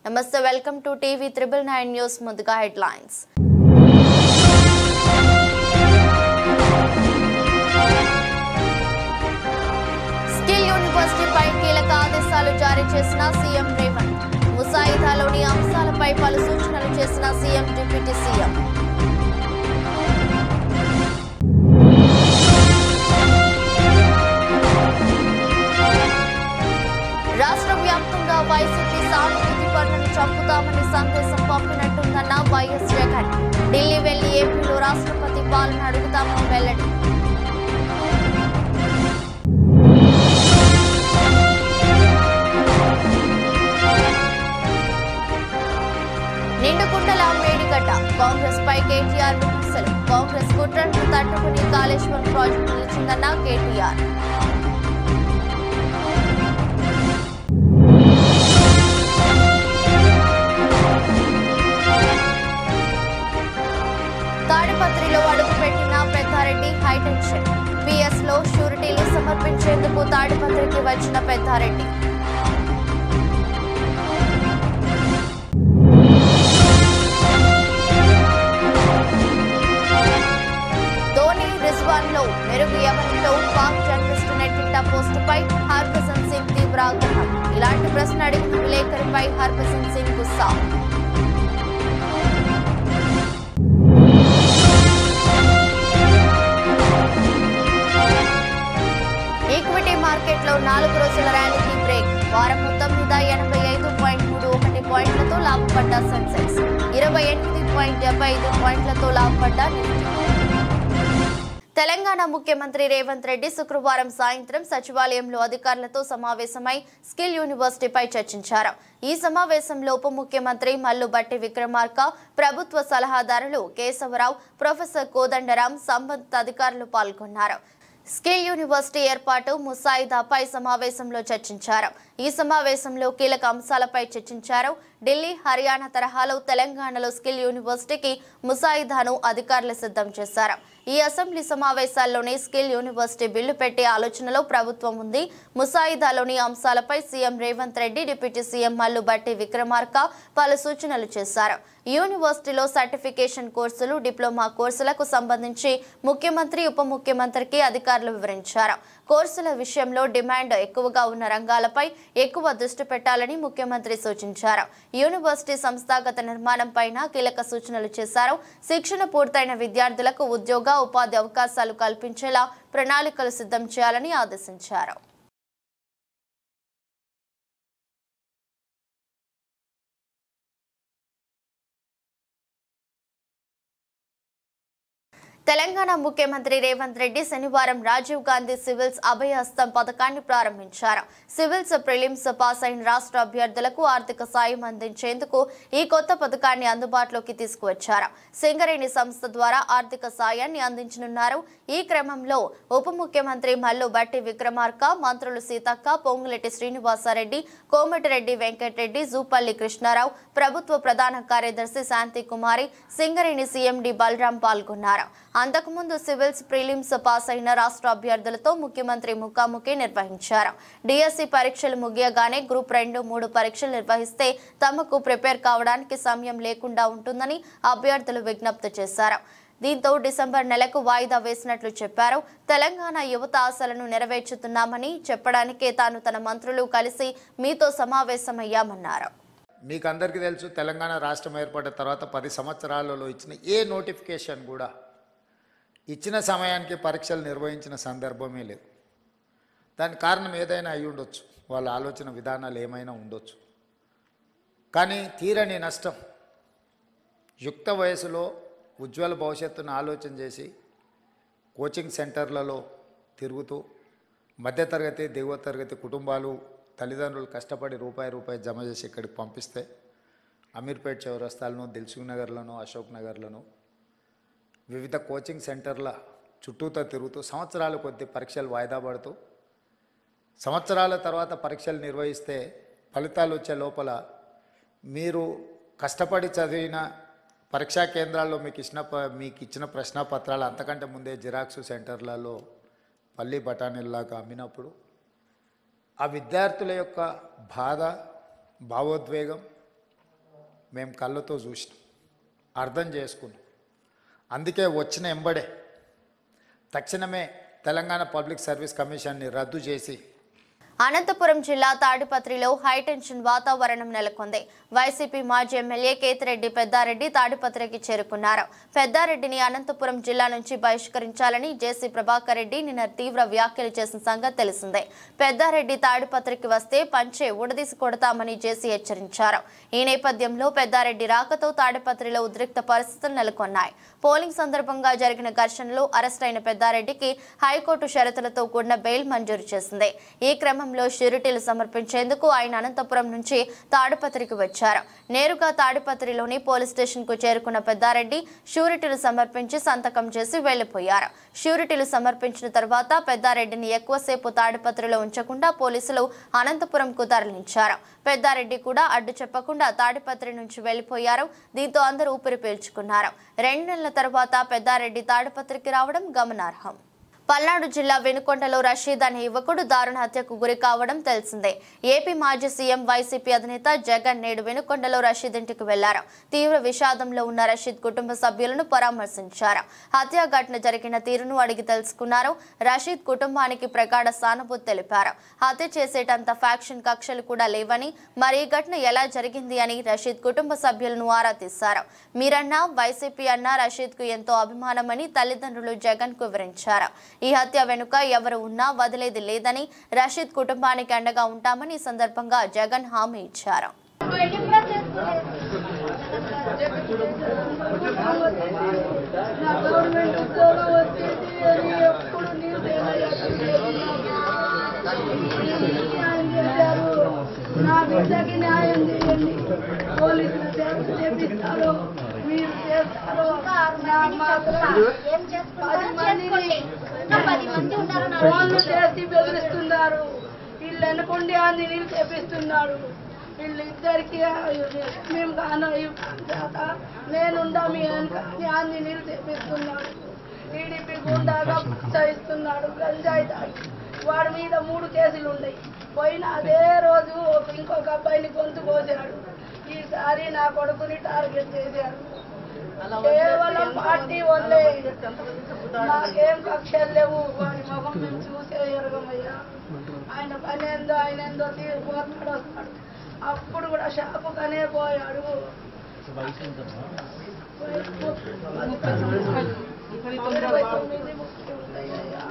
నమస్తే, welcome to TV 999 news. ముందుగా headlines. Skill యూనివర్సిటీపై కీలక ఆదేశాలు జారీ చేసిన సీఎం రేవంత్. ముసాయిదాలోని అంశాలపై పలు సూచనలు చేసిన సీఎం డిప్యూటీ సీఎం. రాష్ట్ర వ్యాప్తంగా వైసీపీ సానుభూతి పనులను చంపుతామని సందేశం పంపినట్టుందన్న వైఎస్ జగన్. ఢిల్లీ వెళ్లి ఏపీలో రాష్ట్రపతి పాలన అడుగుతామని వెల్లడి. నిండుకుండల మేడిగడ్డ కాంగ్రెస్ పై కేటీఆర్ విమర్శలు. కాంగ్రెస్ కుట్రను తట్టుకుని కాళేశ్వరం ప్రాజెక్టు నిలిచిందన్న కేటీఆర్. తాడిపత్రిలో అడుగుపెట్టిన పెద్దారెడ్డి హైటెన్షన్. పిఎస్ లో షూరిటీలు సమర్పించేందుకు తాడిపత్రికి వచ్చిన పెద్దారెడ్డి. ధోని రిజ్వాన్ లో మెరుగు ఎవరితో పాక్ జర్నలిస్టు నెట్టింట పోస్టుపై హర్భజన్ సింగ్ తీవ్ర ఆగ్రహం. ఇలాంటి ప్రశ్న అడిగిన విలేకరిపై హర్భజన్ సింగ్ గుస్సా. ఈక్విటీ మార్కెట్లో 4 రోజుల ర్యాలీకి బ్రేక్. వారం మొత్తం మీద 85.31 పాయింట్లతో లాభపడ్డ సెన్సెక్స్, 28.75 పాయింట్లతో లాభపడ్డ నిఫ్టీ. తెలంగాణ ముఖ్యమంత్రి రేవంత్ రెడ్డి శుక్రవారం సాయంత్రం సచివాలయంలో అధికారులతో సమావేశమై స్కిల్ యూనివర్సిటీపై చర్చించారు. ఈ సమావేశంలో ఉప ముఖ్యమంత్రి మల్లు భట్టి విక్రమార్క, ప్రభుత్వ సలహాదారులు కేశవరావు, ప్రొఫెసర్ కోదండరాం, సంబంధిత అధికారులు పాల్గొన్నారు. స్కిల్ యూనివర్సిటీ ఏర్పాటు ముసాయిదాపై సమావేశంలో చర్చించారు. ఈ సమావేశంలో కీలక అంశాలపై చర్చించారు. ఢిల్లీ, హర్యానా తరహాలో తెలంగాణలో స్కిల్ యూనివర్సిటీకి ముసాయిదాను అధికారులు సిద్ధం చేశారు. ఈ అసెంబ్లీ సమావేశాల్లోనే స్కిల్ యూనివర్సిటీ బిల్లు పెట్టే ఆలోచనలో ప్రభుత్వం ఉంది. ముసాయిదాలోని అంశాలపై CM Revanth Reddy, deputy CM Mallu Bhatti Vikramarka పలు సూచనలు చేశారు. యూనివర్సిటీలో సర్టిఫికేషన్ కోర్సులు, డిప్లొమా కోర్సులకు సంబంధించి ముఖ్యమంత్రి, ఉప ముఖ్యమంత్రికి అధికారులు వివరించారు. కోర్సుల విషయంలో డిమాండ్ ఎక్కువగా ఉన్న రంగాలపై ఎక్కువ దృష్టి పెట్టాలని ముఖ్యమంత్రి సూచించారు. యూనివర్సిటీ సంస్థాగత నిర్మాణంపైన కీలక సూచనలు చేశారు. శిక్షణ పూర్తయిన విద్యార్థులకు ఉద్యోగ, ఉపాధి అవకాశాలు కల్పించేలా ప్రణాళికలు సిద్ధం చేయాలని ఆదేశించారు. తెలంగాణ ముఖ్యమంత్రి రేవంత్ రెడ్డి శనివారం రాజీవ్ గాంధీ సివిల్స్ అభయహస్తం పథకాన్ని ప్రారంభించారు. సివిల్స్ ప్రిలిమ్స్ పాస్ అయిన రాష్ట్ర అభ్యర్థులకు ఆర్థిక సాయం అందించేందుకు ఈ కొత్త పథకాన్ని అందుబాటులోకి తీసుకువచ్చారు. సింగరేణి సంస్థ ద్వారా ఆర్థిక సాయాన్ని అందించనున్నారు. ఈ క్రమంలో ఉప ముఖ్యమంత్రి మల్లు భట్టి విక్రమార్క, మంత్రులు సీతక్క, పొంగులేటి శ్రీనివాసరెడ్డి, కోమటిరెడ్డి వెంకటరెడ్డి, జూపల్లి కృష్ణారావు, ప్రభుత్వ ప్రధాన కార్యదర్శి శాంతి కుమారి, సింగరేణి సీఎండి బలరాం పాల్గొన్నారు. అంతకుముందు సివిల్స్ ప్రిలిమ్స్ పాస్ అయిన రాష్ట్ర అభ్యర్థులతో ముఖ్యమంత్రి ముఖాముఖి నిర్వహించారు. డిఎస్సి పరీక్షలు ముగియగానే గ్రూప్ 2, 3 పరీక్షలు నిర్వహిస్తే తమకు ప్రిపేర్ కావడానికి సమయం లేకుండా ఉంటుందని అభ్యర్థులు విజ్ఞప్తి చేశారు. దీంతో డిసెంబర్ నెలకు వాయిదా వేసినట్లు చెప్పారు. తెలంగాణ యువత ఆశలను నెరవేర్చుతున్నామని చెప్పడానికే తాను తన మంత్రులు కలిసి మీతో సమావేశమయ్యామన్నారు. మీకు అందరికీ తెలుసు, తెలంగాణ రాష్ట్రం ఏర్పడిన తర్వాత 10 సంవత్సరాలలో ఇచ్చిన ఏ నోటిఫికేషన్ కూడా ఇచ్చిన సమయానికి పరీక్షలు నిర్వహించిన సందర్భమే లేదు. దానికి కారణం ఏదైనా అయి ఉండొచ్చు, వాళ్ళ ఆలోచన విధానాలు ఏమైనా ఉండొచ్చు. కానీ తీరని నష్టం. యుక్త వయసులో ఉజ్వల భవిష్యత్తును ఆలోచన చేసి కోచింగ్ సెంటర్లలో తిరుగుతూ మధ్యతరగతి, దిగువ తరగతి కుటుంబాలు, తల్లిదండ్రులు కష్టపడి రూపాయి జమ చేసి ఇక్కడికి పంపిస్తే అమీర్పేట్ చౌరస్తాలను, దిల్సుఖ్ నగర్లను, అశోక్ నగర్లను, వివిధ కోచింగ్ సెంటర్ల చుట్టూతో తిరుగుతూ సంవత్సరాల కొద్ది పరీక్షలు వాయిదా పడుతూ సంవత్సరాల తర్వాత పరీక్షలు నిర్వహిస్తే ఫలితాలు వచ్చే లోపల మీరు కష్టపడి చదివిన పరీక్షా కేంద్రాల్లో మీకు ఇచ్చిన ప్రశ్నపత్రాలు అంతకంటే ముందే జిరాక్స్ సెంటర్లలో పల్లి బఠానీల్లాగా అమ్మినప్పుడు ఆ విద్యార్థుల యొక్క బాధ, భావోద్వేగం మేము కళ్ళతో చూసినాం, అర్థం చేసుకున్నాం. అందుకే వచ్చిన ఎంబడే తక్షణమే తెలంగాణ పబ్లిక్ సర్వీస్ కమిషన్ని రద్దు చేసి అనంతపురం జిల్లా తాడిపత్రిలో హైటెన్షన్ వాతావరణం నెలకొంది. వైసీపీ మాజీ ఎమ్మెల్యే కేతిరెడ్డి పెద్దారెడ్డి తాడిపత్రికి చేరుకున్నారు. పెద్దారెడ్డిని అనంతపురం జిల్లా నుంచి బహిష్కరించాలని జేసీ ప్రభాకర్ రెడ్డి నిన్న తీవ్ర వ్యాఖ్యలు చేసిన సంగతి తెలిసిందే. పెద్దారెడ్డి తాడిపత్రికి వస్తే పంచే ఉడదీసి కొడతామని జేసీ హెచ్చరించారు. ఈ నేపథ్యంలో పెద్దారెడ్డి రాకతో తాడిపత్రిలో ఉద్రిక్త పరిస్థితులు నెలకొన్నాయి. పోలింగ్ సందర్భంగా జరిగిన ఘర్షణలో అరెస్టైన పెద్దారెడ్డికి హైకోర్టు షరతులతో కూడిన బెయిల్ మంజూరు చేసింది. ఈ క్రమంలో షూరిటీలు సమర్పించేందుకు ఆయన అనంతపురం నుంచి తాడిపత్రికి వచ్చారు. నేరుగా తాడిపత్రిలోని పోలీస్ స్టేషన్ కు చేరుకున్న పెద్దారెడ్డి షూరిటీలు సమర్పించి సంతకం చేసి వెళ్లిపోయారు. షూరిటీలు సమర్పించిన తర్వాత పెద్దారెడ్డిని ఎక్కువసేపు తాడిపత్రిలో ఉంచకుండా పోలీసులు అనంతపురంకు తరలించారు. పెద్దారెడ్డి కూడా అడ్డు చెప్పకుండా తాడిపత్రి నుంచి వెళ్లిపోయారు. దీంతో అందరూ ఊపిరి పీల్చుకున్నారు. 2 నెలల తర్వాత పెద్దారెడ్డి తాడిపత్రికి రావడం గమనార్హం. పల్నాడు జిల్లా వెనుకొండలో రషీద్ అనే యువకుడు దారుణ హత్యకు గురి కావడం తెలిసిందే. ఏపీ మాజీ సీఎం వైసీపీ అధినేత జగన్ నేడు వెనుకొండలో రషీద్ ఇంటికి వెళ్లారు. తీవ్ర విషాదంలో ఉన్న రషీద్ కుటుంబ సభ్యులను పరామర్శించారు. హత్య ఘటన జరిగిన తీరును అడిగి తెలుసుకున్నారు. రషీద్ కుటుంబానికి ప్రగాఢ సానుభూతి తెలిపారు. హత్య చేసేటంత ఫ్యాక్షన్ కక్షలు కూడా లేవని, మరి ఈ ఘటన ఎలా జరిగింది అని రషీద్ కుటుంబ సభ్యులను ఆరా తీశారు. మీరన్నా వైసీపీ అన్నా రషీద్ కు ఎంతో అభిమానమని తల్లిదండ్రులు జగన్ కు వివరించారు. ఈ హత్య వెనుక ఎవరు ఉన్నా వదిలేది లేదని, రషీద్ కుటుంబానికి అండగా ఉంటామని ఈ సందర్భంగా జగన్ హామీ ఇచ్చారు. నా బిడ్డకి న్యాయం చేయండి. పోలీసులు చేపిస్తారు, మీరు చేస్తారు. ఫోన్లు చేసి బెదిరిస్తున్నారు. వీళ్ళు వెనకుండి ఆంజనేయులు చేపిస్తున్నాడు. వీళ్ళిద్దరికి మేము నేనుండా మీ వెనక ఆంజనేయులు చేపిస్తున్నాడు. టీడీపీ గుండాగా ప్రోత్సహిస్తున్నాడు. గంజాయి తాగి వాడి మీద 3 కేసులు ఉన్నాయి. పోయిన అదే రోజు ఇంకొక అబ్బాయిని గొంతు కోసాడు. ఈసారి నా కొడుకుని టార్గెట్ చేశాడు. కేవలం పార్టీ వల్లే, నాకేం కక్షలు లేవు. వాడి ముఖం మేము చూసే ఎరగమయ్యా. ఆయన పని ఏందో ఆయన ఏందో పోతాడు వస్తాడు. అప్పుడు కూడా షాపుకనే పోయాడు. 29 ఉంటాయ్యా.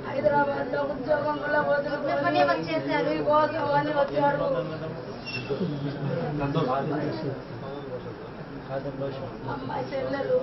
హైదరాబాద్ లో ఉద్యోగం కూడా వదులుకొని వచ్చేసారు. కోసం అని వచ్చారు. అమ్మాయి చెల్లెలు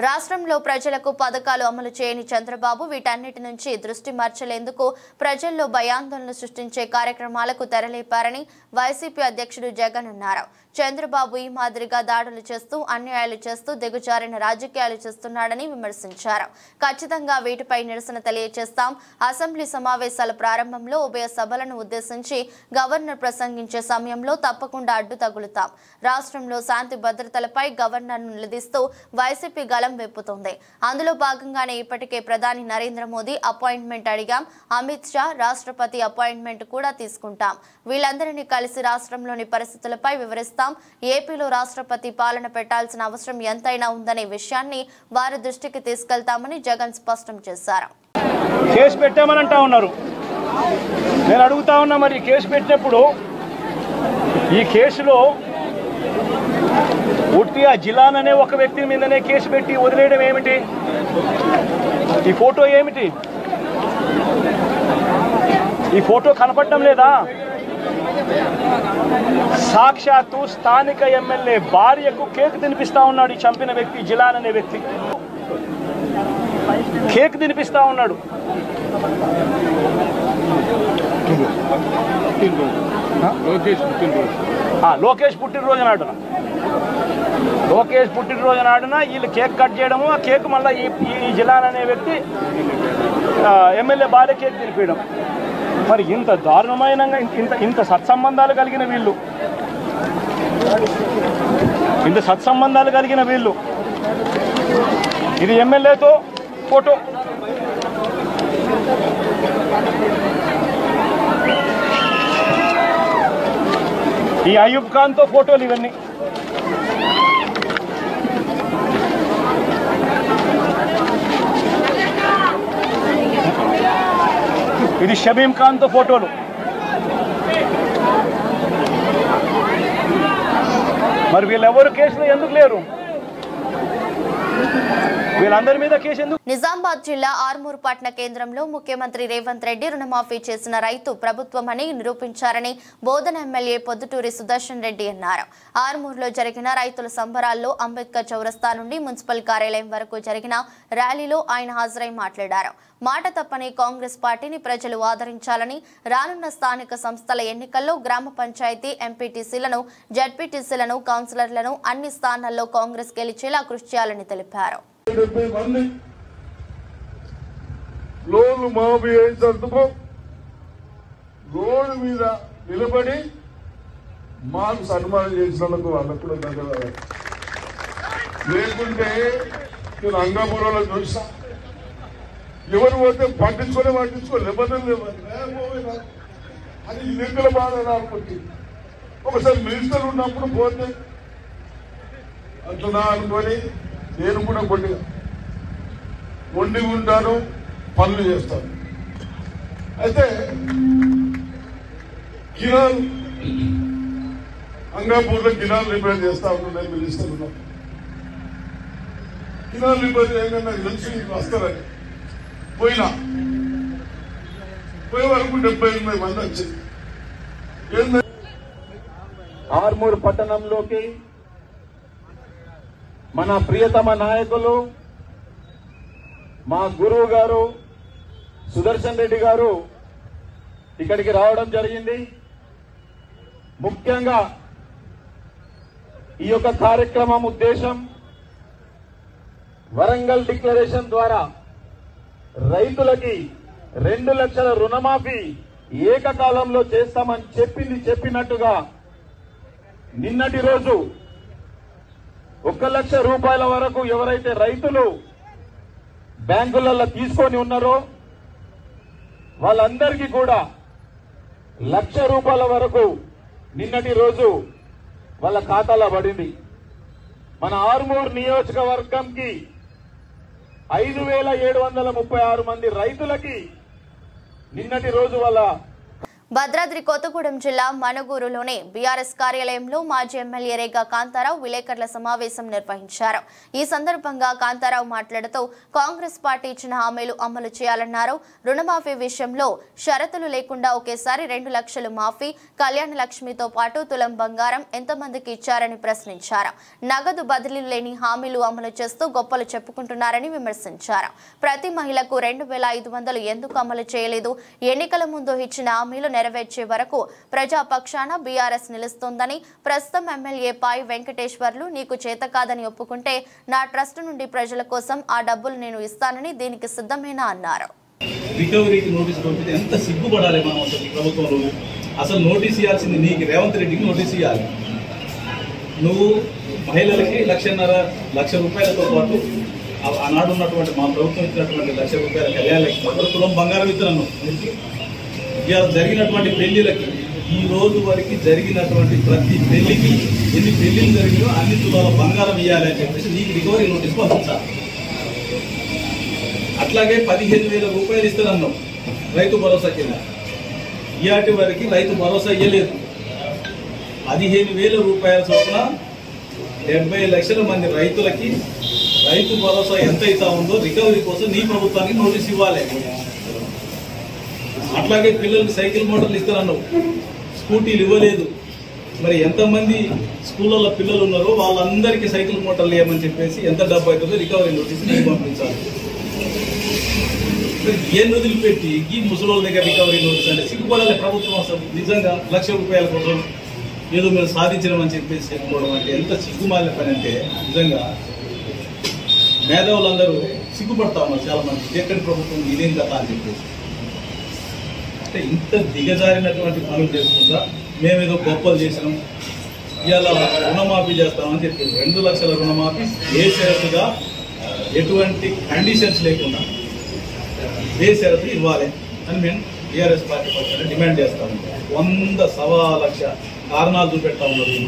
రాష్ట్రంలో ప్రజలకు పథకాలు అమలు చేయని చంద్రబాబు వీటన్నిటి నుంచి దృష్టి మార్చలేందుకు ప్రజల్లో భయాందోళన సృష్టించే కార్యక్రమాలకు తెరలేపారని వైసీపీ అధ్యక్షుడు జగన్ అన్నారు. చంద్రబాబు ఈ మాదిరిగా దాడులు చేస్తూ అన్యాయాలు చేస్తూ దిగజారిన రాజకీయాలు చేస్తున్నాడని విమర్శించారు. ఖచ్చితంగా వీటిపై నిరసన తెలియజేస్తాం. అసెంబ్లీ సమావేశాల ప్రారంభంలో ఉభయ సభలను ఉద్దేశించి గవర్నర్ ప్రసంగించే సమయంలో తప్పకుండా అడ్డు తగులుతాం. రాష్ట్రంలో శాంతి భద్రతలపై గవర్నర్ను నిలదీస్తూ వైసీపీ గలం వెప్పుతోంది. అందులో భాగంగానే ఇప్పటికే ప్రధాని నరేంద్ర మోదీ అపాయింట్మెంట్ అడిగాం. అమిత్ షా రాష్ట్రపతి అపాయింట్మెంట్ కూడా తీసుకుంటాం. వీళ్ళందరినీ కలిసి రాష్ట్రంలోని పరిస్థితులపై వివరిస్తాం. ఏపీలో రాష్ట్రపతి పాలన పెట్టాల్సిన అవసరం ఎంతైనా ఉందనే విషయాన్ని వారి దృష్టికి తీసుకెళ్తామని జగన్ స్పష్టం చేశారు. కేసు పెట్టామని అంటా ఉన్నారు. నేను అడుగుతా ఉన్నా, మరి కేసు పెట్టినప్పుడు ఈ కేసులో ఉట్టి ఆ జిలాన్ అనే ఒక వ్యక్తి మీదనే కేసు పెట్టి వదిలేయడం ఏమిటి? ఈ ఫోటో ఏమిటి? ఈ ఫోటో కనపడటం లేదా? సాక్షాత్తు స్థానిక ఎమ్మెల్యే భార్యకు కేక్ తినిపిస్తా ఉన్నాడు ఈ చంపిన వ్యక్తి, జిలాన్ అనే వ్యక్తి. కేక్ తినిపిస్తా ఉన్నాడు. లోకేష్ పుట్టినరోజు నాడున వీళ్ళు కేక్ కట్ చేయడము, ఆ కేక్ మళ్ళీ ఈ జిలాన్ అనే వ్యక్తి ఎమ్మెల్యే భార్య కేక్ తినిపించడం. మరి ఇంత దారుణమైన ఇంత సత్సంబంధాలు కలిగిన వీళ్ళు ఇది ఎమ్మెల్యేతో ఫోటో, ఈ అయూబ్ ఖాన్తో ఫోటోలు, ఇవన్నీ ఇది షబీం ఖాన్తో ఫోటోలు. మరి వీళ్ళెవరు కేసులో ఎందుకు లేరు? వీళ్ళందరి మీద కేసు ఎందుకు? నిజామాబాద్ జిల్లా ఆర్మూరు పట్టణ కేంద్రంలో ముఖ్యమంత్రి రేవంత్ రెడ్డి రుణమాఫీ చేసిన రైతు ప్రభుత్వమని నిరూపించారని బోధన ఎమ్మెల్యే పొద్దుటూరి సుదర్శన్ రెడ్డి అన్నారు. ఆర్మూరులో జరిగిన రైతుల సంబరాల్లో అంబేద్కర్ చౌరస్తా నుండి మున్సిపల్ కార్యాలయం వరకు జరిగిన ర్యాలీలో ఆయన హాజరై మాట్లాడారు. మాట తప్పని కాంగ్రెస్ పార్టీని ప్రజలు ఆదరించాలని, రానున్న స్థానిక సంస్థల ఎన్నికల్లో గ్రామ పంచాయతీ ఎంపీటీసీలను, జడ్పీటీసీలను, కౌన్సిలర్లను అన్ని స్థానాల్లో కాంగ్రెస్ గెలిచేలా కృషి చేయాలని తెలిపారు. 70 మంది లోన్లు మాఫీ అయ్యేందుకు రోడ్డు మీద నిలబడి మాకు సన్మానం చేసినందుకు వాళ్ళకు కూడా ధన్యవాదాలు. లేకుంటే నేను అంగాపురంలో చూసా, ఎవరు పోతే పట్టించుకోలే నిబంధనలు అది నిధుల బాధ అనుకుంటే ఒకసారి మినిస్టర్ ఉన్నప్పుడు పోతే అంటున్నా అనుకొని నేను కూడా కొద్దిగా వండి ఉంటాను, పనులు చేస్తాను. అయితే కిరాలు అంగాపూర్లో కిరాలు రిపేర్ చేస్తా ఉన్నాను మినిస్టర్ ఉన్నప్పుడు. కిరాలు రిపేర్ చేయగా నాకు తెలిసి నీకు వస్తారని పోయినా, పోయే వరకు 78 మంది వచ్చింది. ఆర్మూరు పట్టణంలోకి మన ప్రియతమ నాయకులు, మా గురువు గారు సుదర్శన్ రెడ్డి గారు ఇక్కడికి రావడం జరిగింది. ముఖ్యంగా ఈ యొక్క కార్యక్రమం ఉద్దేశం వరంగల్ డిక్లరేషన్ ద్వారా రైతులకి 2 లక్షల రుణమాఫీ ఏకకాలంలో చేస్తామని చెప్పినట్టుగా నిన్నటి రోజు 1 లక్ష రూపాయల వరకు ఎవరైతే రైతులు బ్యాంకులలో తీసుకొని ఉన్నారో వాళ్ళందరికీ కూడా 1 లక్ష రూపాయల వరకు నిన్నటి రోజు వాళ్ళ ఖాతాలో పడింది. మన ఆర్మూర్ నియోజకవర్గంకి 5736 మంది రైతులకి నిన్నటి రోజు వాళ్ళ భద్రాద్రి కొత్తగూడెం జిల్లా మనుగూరులోని బీఆర్ఎస్ కార్యాలయంలో మాజీ ఎమ్మెల్యే రేగా కాంతారావు విలేకరుల సమావేశం నిర్వహించారు. ఈ సందర్భంగా కాంతారావు మాట్లాడుతూ కాంగ్రెస్ పార్టీ ఇచ్చిన హామీలు అమలు చేయాలన్నారు. రుణమాఫీ విషయంలో షరతులు లేకుండా ఒకేసారి 2 లక్షలు మాఫీ, కళ్యాణ లక్ష్మితో పాటు తులం బంగారం ఎంతమందికి ఇచ్చారని ప్రశ్నించారు. నగదు బదిలీలు లేని హామీలు అమలు చేస్తూ గొప్పలు చెప్పుకుంటున్నారని విమర్శించారు. ప్రతి మహిళకు 2500 ఎందుకు అమలు చేయలేదు? ఎన్నికల ముందు ఇచ్చిన హామీలు నెరవేర్చే వరకు ప్రజాపక్షాన బీఆర్ఎస్ నిలుస్తోందని, ప్రస్తుతం ఎమ్మెల్యే పాయ్ వెంకటేశ్వర్లు నీకు చేత కాదని ఒప్పుకుంటే నా ట్రస్ట్ నుండి ప్రజల కోసం ఆ డబ్బులు నేను ఇస్తానని దీనికి సిద్ధమేనా అన్నారు. రికవరీకి నోటీస్ పంపితే ఎంత సిగ్గుపడాలి మనం అసలు ప్రభుత్వంలో. అసలు నోటీస్ ఇవ్వాల్సింది నీకు, రేవంత్ రెడ్డికి నోటీస్ ఇవ్వాలి. నువ్వు మహిళలకి 1.5 లక్ష రూపాయలతో పాటు ఆనాడు ఉన్నటువంటి మా ప్రభుత్వం ఇచ్చినటువంటి 1 లక్ష రూపాయల కళ్యాణ లక్ష్మి, తులం బంగారం ఇస్తున్నాను. ఇవాళ జరిగినటువంటి పెళ్లిలకి, ఈ రోజు వరకు జరిగినటువంటి ప్రతి పెళ్లికి ఎన్ని పెళ్లిలు జరిగినాయో అన్ని తులాల బంగారం ఇవ్వాలి అని చెప్పేసి నీకు రికవరీ నోటీస్ పంపించాలి. అట్లాగే 15,000 రూపాయలు ఇస్తానన్నావు రైతు భరోసా కింద. ఇయాటి వరకు రైతు భరోసా ఇవ్వలేదు. 15,000 రూపాయల చొప్పున 70 లక్షల మంది రైతులకి రైతు భరోసా ఎంత అవుతా ఉందో రికవరీ కోసం నీ ప్రభుత్వానికి నోటీస్ ఇవ్వాలి. అట్లాగే పిల్లలకి సైకిల్ మోటార్లు ఇస్తానన్నావు, స్కూటీలు ఇవ్వలేదు. మరి ఎంతమంది స్కూళ్ళలో పిల్లలు ఉన్నారో వాళ్ళందరికీ సైకిల్ మోటార్లు ఇవ్వమని చెప్పేసి ఎంత డబ్బు అవుతుందో రికవరీ నోటీస్ నీకు పంపించాలి. ఏం వదిలిపెట్టి ఈ ముసలోళ్ళ దగ్గర రికవరీ నోటీస్ అంటే సిగ్గుపడాలి ప్రభుత్వం. అసలు నిజంగా 1 లక్ష రూపాయల కోసం ఏదో మేము సాధించడం చెప్పేసి చెప్పుకోవడం అంటే ఎంత సిగ్గుమాలిన పని అంటే నిజంగా మేధావులందరూ సిగ్గుపడతా ఉన్నారు చాలా మంది. ఎక్కడి ప్రభుత్వం ఇదేం కదా అని చెప్పేసి. అంటే ఇంత దిగజారినటువంటి పనులు చేసుకుంటా మేమేదో గొప్పలు చేసినాం, ఇవాళ రుణమాఫీ చేస్తామని చెప్పింది. 2 లక్షల రుణమాఫీ బేషరతుగా ఎటువంటి కండిషన్స్ లేకుండా బేషరతు ఇవ్వాలి అని మేము టీఆర్ఎస్ పార్టీ పక్షాన్ని డిమాండ్ చేస్తాము. 100 సవా లక్ష కారణాలు చూపెడతా ఉన్నారు.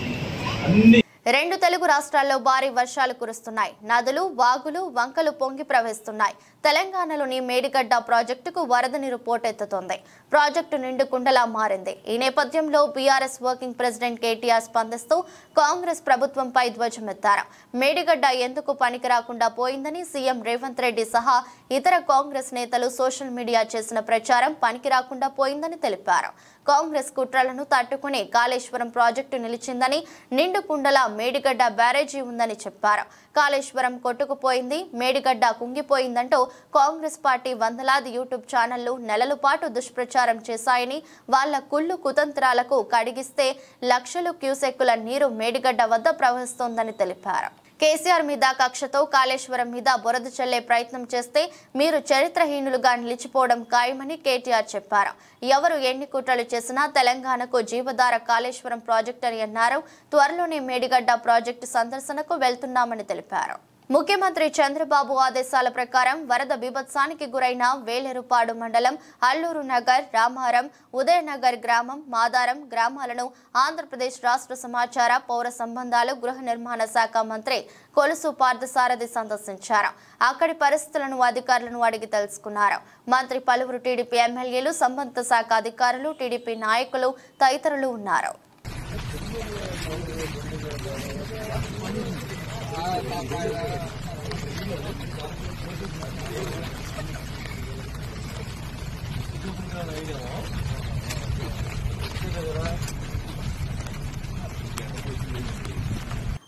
అన్ని 2 తెలుగు రాష్ట్రాల్లో భారీ వర్షాలు కురుస్తున్నాయి. నదులు, వాగులు, వంకలు పొంగి ప్రవహిస్తున్నాయి. తెలంగాణలోని మేడిగడ్డ ప్రాజెక్టుకు వరద నీరు పోటెత్తుతోంది. ప్రాజెక్టు నిండు కుండలా మారింది. ఈ నేపథ్యంలో బీఆర్ఎస్ వర్కింగ్ ప్రెసిడెంట్ కేటీఆర్ స్పందిస్తూ కాంగ్రెస్ ప్రభుత్వంపై ధ్వజమెత్తారు. మేడిగడ్డ ఎందుకు పనికి రాకుండా పోయిందని సీఎం రేవంత్ రెడ్డి సహా ఇతర కాంగ్రెస్ నేతలు సోషల్ మీడియా చేసిన ప్రచారం పనికి రాకుండా పోయిందని తెలిపారు. కాంగ్రెస్ కుట్రలను తట్టుకుని కాళేశ్వరం ప్రాజెక్టు నిలిచిందని, నిండు కుండల మేడిగడ్డ బ్యారేజీ ఉందని చెప్పారు. కాళేశ్వరం కొట్టుకుపోయింది, మేడిగడ్డ కుంగిపోయిందంటూ కాంగ్రెస్ పార్టీ వందలాది యూట్యూబ్ ఛానళ్లు నెలల పాటు దుష్ప్రచారం చేశాయని, వాళ్ల కుళ్ళు కుతంత్రాలకు కడిగిస్తే లక్షలు క్యూసెక్కుల నీరు మేడిగడ్డ వద్ద ప్రవహిస్తోందని తెలిపారు. కేసీఆర్ మీద కక్షతో కాళేశ్వరం మీద బురద చల్లే ప్రయత్నం చేస్తే మీరు చరిత్రహీనులుగా నిలిచిపోవడం ఖాయమని కేటీఆర్ చెప్పారు. ఎవరు ఎన్ని కుట్రలు చేసినా తెలంగాణకు జీవధార కాళేశ్వరం ప్రాజెక్టు అని అన్నారు. త్వరలోనే మేడిగడ్డ ప్రాజెక్టు సందర్శనకు వెళ్తున్నామని తెలిపారు. ముఖ్యమంత్రి చంద్రబాబు ఆదేశాల ప్రకారం వరద బీభత్సానికి గురైన వేలేరుపాడు మండలం అల్లూరు నగర్, రామారం, ఉదయనగర్ గ్రామం, మాదారం గ్రామాలను ఆంధ్రప్రదేశ్ రాష్ట్ర సమాచార, పౌర సంబంధాలు, గృహ నిర్మాణ శాఖ మంత్రి కొలుసు పార్థసారథి సందర్శించారు. అక్కడి పరిస్థితులను అధికారులను అడిగి తెలుసుకున్నారు. మంత్రి పలువురు టీడీపీ ఎమ్మెల్యేలు, సంబంధిత శాఖ అధికారులు, టీడీపీ నాయకులు తదితరులు ఉన్నారు.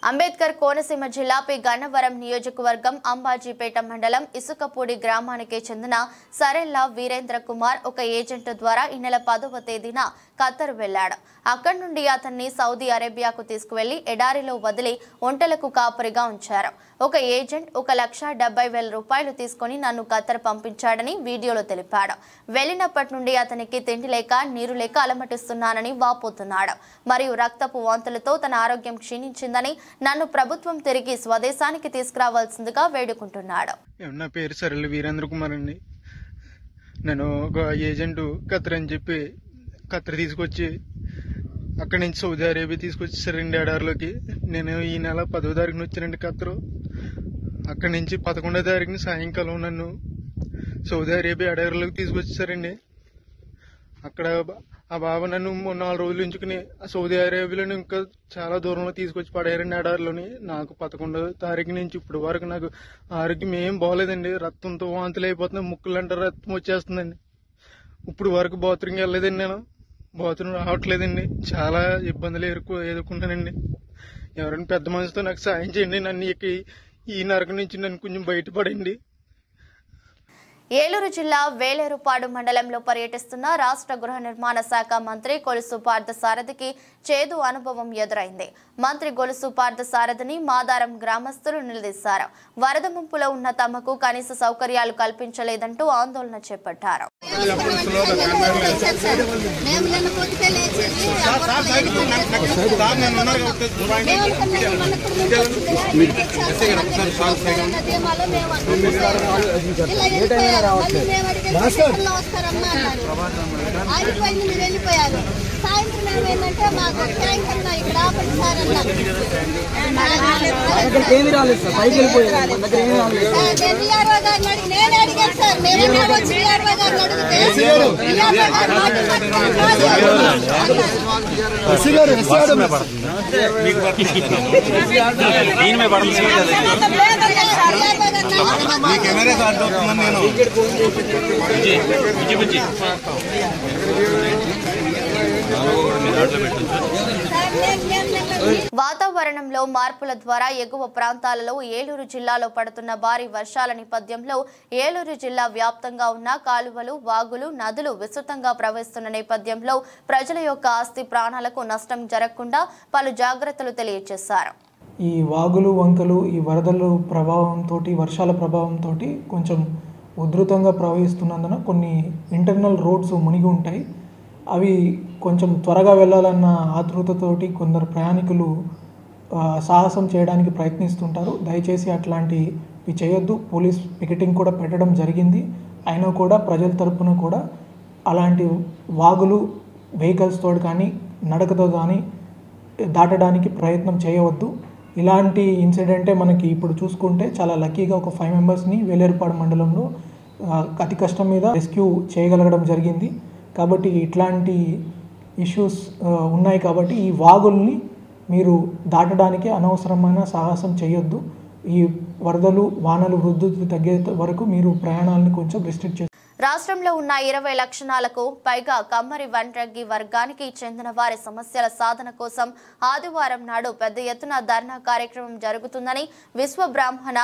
అంబేద్కర్ కోనసీమ జిల్లా పి గన్నవరం నియోజకవర్గం అంబాజీపేట మండలం ఇసుకపూడి గ్రామానికి చెందిన సరెల్ల వీరేంద్ర కుమార్ ఒక ఏజెంట్ ద్వారా ఈ నెల 10వ తేదీన ఖతర్ వెళ్లాడు. అక్కడి నుండి అతన్ని సౌదీ అరేబియాకు తీసుకువెళ్లి ఎడారిలో వదిలి ఒంటెలకు కాపరిగా ఉంచారు. ఒక ఏజెంట్ 1,70,000 రూపాయలు తీసుకుని నన్ను ఖతర్ పంపించాడని వీడియోలో తెలిపాడు. వెళ్లినప్పటి నుండి అతనికి తిండి లేక, నీరు లేక అలమటిస్తున్నానని వాపోతున్నాడు. మరియు రక్తపు వాంతులతో తన ఆరోగ్యం క్షీణించిందని, నన్ను ప్రభుత్వం తిరిగి స్వదేశానికి తీసుకురావాల్సిందిగా వేడుకుంటున్నాడు. నా పేరు సరెల్ల వీరేంద్ర కుమార్ అండి. నేను ఒక ఏజెంట్ ఖతర్ అని చెప్పి ఖతర్ తీసుకొచ్చి అక్కడి నుంచి సౌదీ అరేబియా తీసుకొచ్చేసారండి ఎడారిలోకి. నేను ఈ నెల 10వ తారీఖున వచ్చానండి ఖతర్. అక్కడి నుంచి 11వ తారీఖున సాయంకాలం నన్ను సౌదీ అరేబియా ఎడారిలోకి తీసుకొచ్చేసారండి. అక్కడ ఆ బాబా నన్ను 4 రోజులు ఉంచుకుని సౌదీ అరేబియాలో ఇంకా చాలా దూరంలో తీసుకొచ్చి పడేయారండి ఎడారిలోని. నాకు 11వ తారీఖు నుంచి ఇప్పుడు వరకు నాకు ఆరోగ్యం ఏం బాగోలేదండి. రక్తంతో వాంతులు అయిపోతున్నాయి, ముక్కులంటే రక్తం వచ్చేస్తుందండి. ఇప్పుడు వరకు బాత్రూమ్కి వెళ్ళలేదండి. నేను బాత్రూమ్ రావట్లేదండి. చాలా ఇబ్బందులు ఎదుర్కొంటానండి. ఎవరైనా పెద్ద మనిషితో నాకు సాయం చేయండి. నన్ను ఈ నరకం నుంచి నన్ను కొంచెం బయటపడండి. ఏలూరు జిల్లా వేలేరుపాడు మండలంలో పర్యటిస్తున్న రాష్ట్ర గృహ నిర్మాణ శాఖ మంత్రి కొలుసు పార్థసారథికి చేదు అనుభవం ఎదురైంది. మంత్రి కొలుసు పార్థసారథిని మాదారం గ్రామస్తులు నిలదీశారు. వరద ముంపులో ఉన్న తమకు కనీస సౌకర్యాలు కల్పించలేదంటూ ఆందోళన చేపట్టారు. ఆగిపోయింది, మీరు వెళ్ళిపోయారు. సాయంత్రం ఏమైందంటే మాకు ట్యాంకర్ ఇక్కడ ఆపండి సార్ అన్నారు. డిఆర్ఓ గారిని అడిగి నేను అడిగాను సార్. మీరేమో వచ్చి డిఆర్ఓ గారిని అడిగితే వాతావరణంలో మార్పుల ద్వారా ఎగువ ప్రాంతాలలో ఏలూరు జిల్లాలో పడుతున్న భారీ వర్షాల నేపథ్యంలో ఏలూరు జిల్లా వ్యాప్తంగా ఉన్న కాలువలు, వాగులు, నదులు విస్తృతంగా ప్రవహిస్తున్న నేపథ్యంలో ప్రజల యొక్క ఆస్తి ప్రాణాలకు నష్టం జరగకుండా పలు జాగ్రత్తలు తెలియజేశారు. ఈ వాగులు, వంకలు, ఈ వరదల ప్రభావంతో, వర్షాల ప్రభావంతో కొంచెం ఉధృతంగా ప్రవహిస్తున్నందున కొన్ని ఇంటర్నల్ రోడ్స్ మునిగి ఉంటాయి. అవి కొంచెం త్వరగా వెళ్ళాలన్న ఆతృతతోటి కొందరు ప్రయాణికులు సాహసం చేయడానికి ప్రయత్నిస్తుంటారు. దయచేసి అట్లాంటివి చేయొద్దు. పోలీస్ పికెటింగ్ కూడా పెట్టడం జరిగింది. అయినా కూడా ప్రజల తరపున కూడా అలాంటి వాగులు వెహికల్స్ తోటి కానీ నడకతో కానీ దాటడానికి ప్రయత్నం చేయవద్దు. ఇలాంటి ఇన్సిడెంటే మనకి ఇప్పుడు చూసుకుంటే చాలా లక్కీగా ఒక 5 మెంబర్స్ని వేలేరుపాడు మండలంలో అతి కష్టం మీద రెస్క్యూ చేయగలగడం జరిగింది. కాబట్టి ఇట్లాంటి ఇష్యూస్ ఉన్నాయి కాబట్టి ఈ వాగుల్ని మీరు దాటడానికి అనవసరమైన సాహసం చేయొద్దు. ఈ వరదలు వానలు వృద్ధి తగ్గే వరకు మీరు ప్రయాణాలను కొంచెం రిస్ట్రిక్ట్ చేస్తారు. రాష్ట్రంలో ఉన్న 20 లక్షణాలకు పైగా కమ్మరి వడ్రంగి వర్గానికి చెందిన వారి సమస్యల సాధన కోసం ఆదివారం నాడు పెద్ద ఎత్తున ధర్నా కార్యక్రమం జరుగుతుందని విశ్వ బ్రాహ్మణ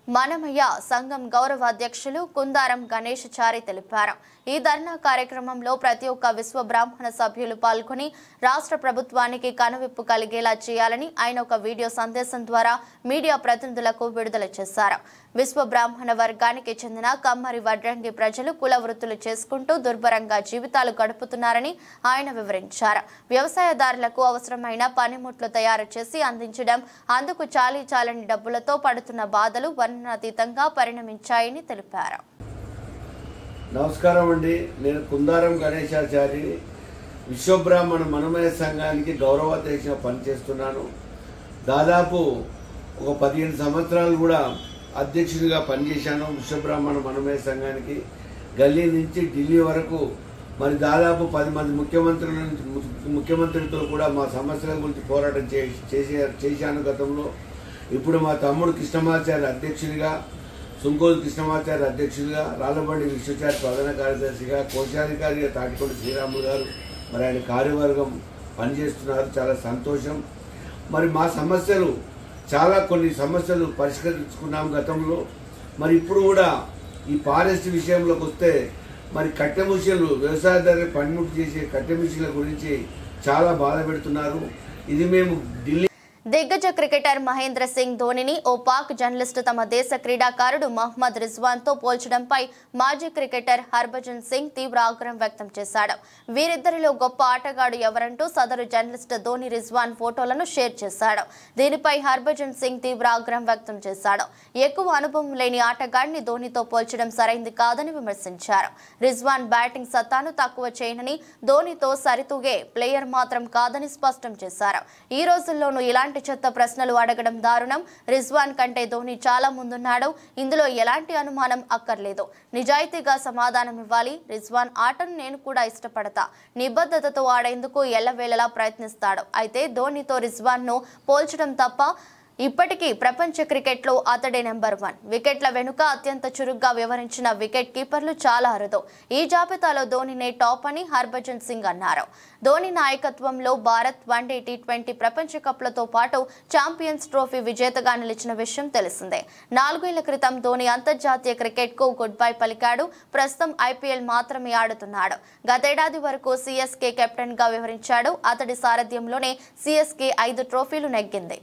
మనమయ్య సంఘం గౌరవ అధ్యక్షులు కుందారం గణేష్ చారి తెలిపారు. ఈ ధర్నా కార్యక్రమంలో ప్రతి ఒక్క విశ్వ బ్రాహ్మణ సభ్యులు పాల్గొని రాష్ట్ర ప్రభుత్వానికి కనువిప్పు కలిగేలా చేయాలని ఆయన ఒక వీడియో సందేశం ద్వారా మీడియా ప్రతినిధులకు విడుదల చేశారు. విశ్వ బ్రాహ్మణ వర్గానికి చెందిన కమ్మరి వడ్రంగి ప్రజలు కుల వృత్తులు చేసుకుంటూ దుర్భరంగా జీవితాలు గడుపుతున్నారని ఆయన వివరించారు. వ్యవసాయదారులకు అవసరమైన పనిముట్లు తయారు చేసి అందించడం, అందుకు చాలని డబ్బులతో పడుతున్న బాధలు వర్ణనాతీతంగా పరిణమించాయని తెలిపారు. నమస్కారం అండి. నేను కుందారం గణేశాచారి, విశ్వబ్రాహ్మణ మనమయ సంఘానికి గౌరవాధ్యక్షుడిగా పనిచేస్తున్నాను. దాదాపు ఒక 15 సంవత్సరాలు కూడా అధ్యక్షుడిగా పనిచేశాను విశ్వబ్రాహ్మణ మనమయ సంఘానికి. గల్లీ నుంచి ఢిల్లీ వరకు మరి దాదాపు 10 మంది ముఖ్యమంత్రులతో కూడా మా సమస్యల గురించి పోరాటం చేశాను గతంలో. ఇప్పుడు మా తమ్ముడు కృష్ణమాచార్య అధ్యక్షుడిగా, సుంకోజు కృష్ణమాచార్య అధ్యక్షుడిగా, రాళ్లబండి విశ్వచారి ప్రధాన కార్యదర్శిగా, కోశాధికారిగా తాటికొండ శ్రీరాములు గారు మరి ఆయన కార్యవర్గం పనిచేస్తున్నారు. చాలా సంతోషం. మరి మా సమస్యలు కొన్ని సమస్యలు పరిష్కరించుకున్నాం గతంలో. మరి ఇప్పుడు కూడా ఈ ఫారెస్ట్ విషయంలోకి వస్తే మరి కట్టె మిషన్లు, వ్యవసాయదారులు పనిముట్లు చేసే కట్టె మిషన్ల గురించి చాలా బాధ పెడుతున్నారు. ఇది మేము ఢిల్లీ దిగ్గజ క్రికెటర్ మహేంద్ర సింగ్ ధోనిని ఓ పాక్ జర్నలిస్టు తమ దేశ క్రీడాకారుడు మహ్మద్ రిజ్వాన్తో పోల్చడంపై మాజీ క్రికెటర్ హర్భజన్ సింగ్ తీవ్ర ఆగ్రహం వ్యక్తం చేశాడు. వీరిద్దరిలో గొప్ప ఆటగాడు ఎవరంటూ సదరు జర్నలిస్టు ధోని రిజ్వాన్ ఫోటోలను షేర్ చేశాడు. దీనిపై హర్భజన్ సింగ్ తీవ్ర ఆగ్రహం వ్యక్తం చేశాడు. ఎక్కువ అనుభవం లేని ఆటగాడిని ధోనితో పోల్చడం సరైంది కాదని విమర్శించారు. రిజ్వాన్ బ్యాటింగ్ సత్తాను తక్కువ చేయనని, ధోనితో సరితూగే ప్లేయర్ మాత్రం కాదని స్పష్టం చేశారు. ఈ రోజుల్లోనూ ఇలాంటి చెత్త ప్రశ్నలు అడగడం దారుణం. రిజ్వాన్ కంటే ధోని చాలా ముందున్నాడు. ఇందులో ఎలాంటి అనుమానం అక్కర్లేదు. నిజాయితీగా సమాధానం ఇవ్వాలి. రిజ్వాన్ ఆటను నేను కూడా ఇష్టపడతా. నిబద్ధతతో ఆడేందుకు ఎల్లవేళలా ప్రయత్నిస్తాడు. అయితే ధోనితో రిజ్వాన్ను పోల్చడం తప్ప. ఇప్పటికీ ప్రపంచ క్రికెట్లో అతడే నెంబర్ 1. వికెట్ల వెనుక అత్యంత చురుగ్గా వ్యవహరించిన వికెట్ కీపర్లు చాలా అరుదు. ఈ జాబితాలో ధోనినే టాప్ అని హర్భజన్ సింగ్ అన్నారు. ధోని నాయకత్వంలో భారత్ వన్డే, టీ20 ప్రపంచ కప్లతో పాటు ఛాంపియన్స్ ట్రోఫీ విజేతగా నిలిచిన విషయం తెలిసిందే. 4 ఏళ్ల క్రితం ధోని అంతర్జాతీయ క్రికెట్కు గుడ్ బై పలికాడు. ప్రస్తుతం ఐపీఎల్ మాత్రమే ఆడుతున్నాడు. గతేడాది వరకు సిఎస్కే కెప్టెన్గా వ్యవహరించాడు. అతడి సారథ్యంలోనే సిఎస్కే 5 ట్రోఫీలు నెగ్గింది.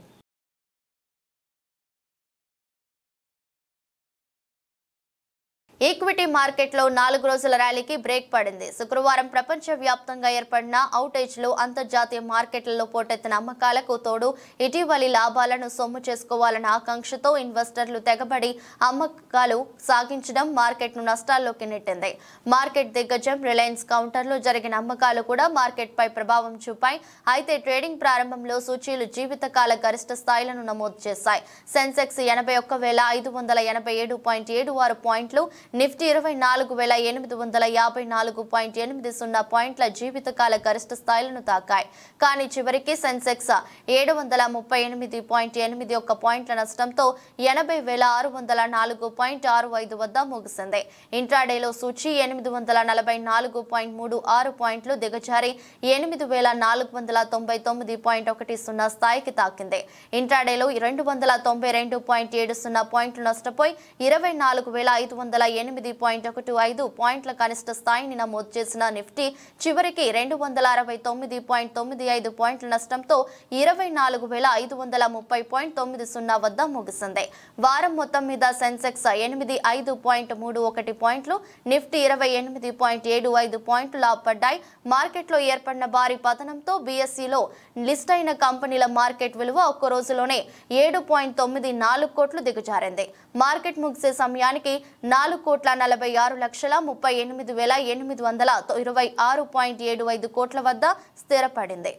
ఈక్విటీ మార్కెట్లో 4 రోజుల ర్యాలీకి బ్రేక్ పడింది. శుక్రవారం ప్రపంచవ్యాప్తంగా ఏర్పడిన అవుటేజ్లు, అంతర్జాతీయ మార్కెట్లలో పోటెత్తిన అమ్మకాలకు తోడు ఇటీవలి లాభాలను సొమ్ము చేసుకోవాలన్న ఆకాంక్షతో ఇన్వెస్టర్లు తెగబడి అమ్మకాలు సాగించడం మార్కెట్ను నష్టాల్లోకి నెట్టింది. మార్కెట్ దిగ్గజం రిలయన్స్ కౌంటర్లో జరిగిన అమ్మకాలు కూడా మార్కెట్పై ప్రభావం చూపాయి. అయితే ట్రేడింగ్ ప్రారంభంలో సూచీలు జీవితకాల గరిష్ట స్థాయిలను నమోదు చేశాయి. సెన్సెక్స్ 81,087.76 పాయింట్లు, నిఫ్టీ 24,854.80 పాయింట్ల జీవితకాల గరిష్ట స్థాయిలను తాకాయి. కానీ చివరికి సెన్సెక్స్ 738.81 పాయింట్ల నష్టంతో 80,604.65 వద్ద ముగిసింది. ఇంట్రాడేలో సూచీ 844.36 పాయింట్లు దిగజారి 8,499.10 స్థాయికి తాకింది. ఇంట్రాడేలో 292.70 పాయింట్లు నష్టపోయి 24,588 8.15 పాయింట్ల కనిష్ట స్థాయిని నమోదు చేసిన నిఫ్టీ చివరికి 269.95 పాయింట్ల నష్టంతో 24,530.90 వద్ద ముగిసింది. వారం మొత్తం మీద సెన్సెక్స్ 85.31 పాయింట్లు, నిఫ్టీ 28.75 పాయింట్లు లాభపడ్డాయి. మార్కెట్లో ఏర్పడిన భారీ పతనంతో బీఎస్ఈలో లిస్ట్ అయిన కంపెనీల మార్కెట్ విలువ ఒక్క రోజులోనే 7.94 కోట్లు దిగజారింది. మార్కెట్ ముగిసే సమయానికి 4,46,38,826.75 కోట్ల వద్ద స్థిరపడింది.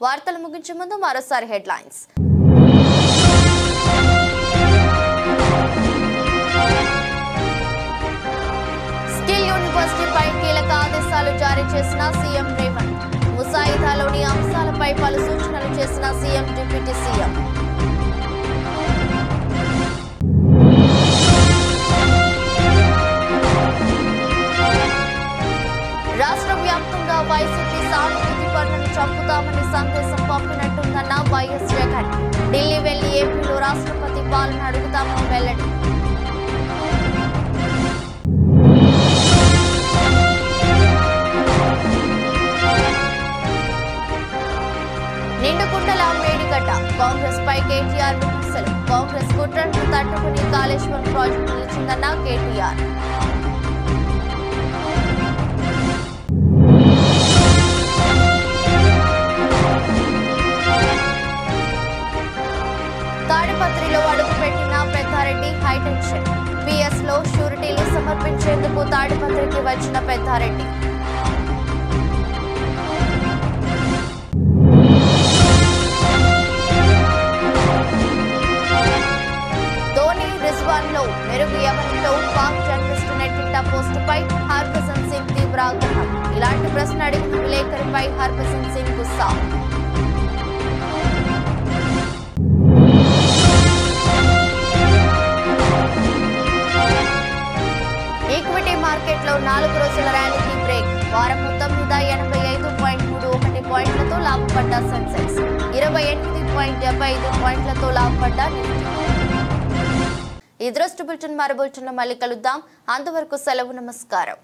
వార్తలు ముగించే ముందు మరోసారి హెడ్లైన్స్. స్కిల్ యూనివర్సిటీపై కీలక ఆదేశాలు జారీ చేసిన సీఎం రేవంత్. ముసాయిదాలోని అంశాలపై పలు సూచనలు చేసిన సీఎం డిప్యూటీ సీఎం. రాష్ట్ర వ్యాప్తంగా వైసీపీ సానుభూతి పనులను చంపుతామని సందేశం పంపినట్టుందన్న వైఎస్ జగన్. ఢిల్లీ వెళ్లి ఏపీలో రాష్ట్రపతి పాలన అడుగుతామని వెల్లడి. నిండుకుండల మేడిగడ్డ కాంగ్రెస్ పై కేటీఆర్ విమర్శలు. కాంగ్రెస్ కుట్రను తట్టుకుని కాళేశ్వరం ప్రాజెక్టు నిలిచిందన్న కేటీఆర్. తాడిపత్రిలో అడుగుపెట్టిన పెద్దారెడ్డి హైటెన్షన్. పిఎస్ లో షూరిటీలు సమర్పించేందుకు తాడిపత్రికి వచ్చిన పెద్దారెడ్డి. ధోని రిజ్వాన్ లో మెరుగు ఎవరితో పాక్ జర్నలిస్టు నెట్టింట పోస్టుపై హర్భజన్ సింగ్ తీవ్ర ఆగ్రహం. ఇలాంటి ప్రశ్న అడిగిన విలేకరిపై హర్భజన్ సింగ్ గుస్సా. ఈక్విటీ మార్కెట్లో 4 రోజుల ర్యాలీకి బ్రేక్. వారం మొత్తం మీద 85.31 పాయింట్లతో లాభపడ్డ సెన్సెక్స్, 28.75 పాయింట్లతో లాభపడ్డ నిఫ్టీ. ఈ దృష్టి బులెటిన్ మరో బులెటిన్లో మళ్ళీ కలుద్దాం. అంతవరకు సెలవు. నమస్కారం.